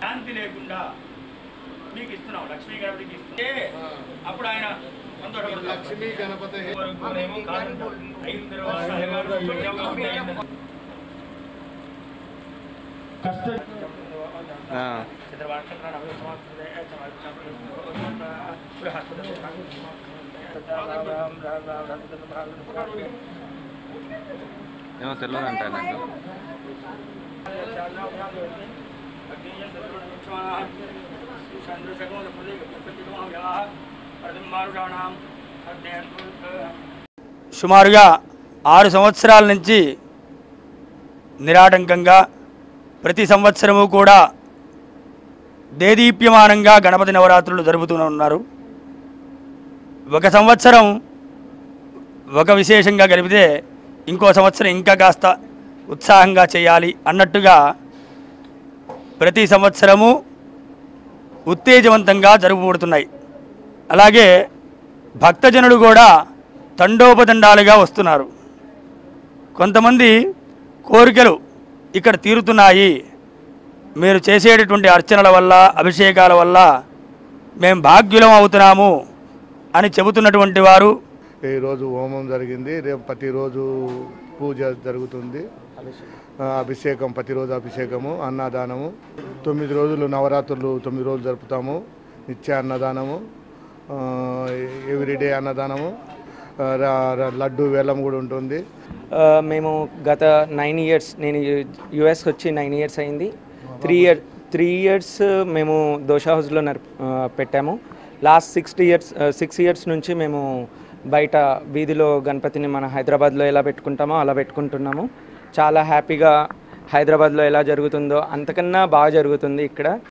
శాంతి లేకుండా మీకు ఇస్తున్నాం లక్ష్మీ గణపతికి ఇస్తే అప్పుడు ఆయన లక్ష్మీ గణపతి ఏమో తెలియదు అంటే నాకు సుమారుగా 6 సంవత్సరాల నుంచి నిరాటంకంగా ప్రతి సంవత్సరము కూడా దేదీప్యమానంగా గణపతి నవరాత్రులు జరుపుతూ ఉన్నారు. ఒక సంవత్సరం ఒక విశేషంగా గడిపితే ఇంకో సంవత్సరం ఇంకా కాస్త ఉత్సాహంగా చేయాలి అన్నట్టుగా ప్రతి సంవత్సరము ఉత్తేజవంతంగా జరుపుబడుతున్నాయి. అలాగే భక్తజనులు కూడా తండోపతండాలుగా వస్తున్నారు. కొంతమంది కోరికలు ఇక్కడ తీరుతున్నాయి, మీరు చేసేటటువంటి అర్చనల వల్ల అభిషేకాల వల్ల మేము భాగ్యులం అవుతున్నాము అని చెబుతున్నటువంటి వారు. ఈరోజు హోమం జరిగింది, రేపు ప్రతిరోజు పూజ జరుగుతుంది, అభిషేకం ప్రతిరోజు అభిషేకము, అన్నదానము. 9 రోజులు నవరాత్రులు 9 రోజులు జరుపుతాము. నిత్య అన్నదానము, ఎవ్రీడే అన్నదానము, లడ్డు వేలం కూడా ఉంటుంది. మేము గత 9 ఇయర్స్, నేను యుఎస్కి వచ్చి 9 ఇయర్స్ అయింది. 3 ఇయర్స్ మేము దోష హౌస్లో పెట్టాము. లాస్ట్ 6 ఇయర్స్ నుంచి మేము బయట వీధిలో గణపతిని మన హైదరాబాద్లో ఎలా పెట్టుకుంటామో అలా పెట్టుకుంటున్నాము. చాలా హ్యాపీగా హైదరాబాద్లో ఎలా జరుగుతుందో అంతకన్నా బాగా జరుగుతుంది ఇక్కడ.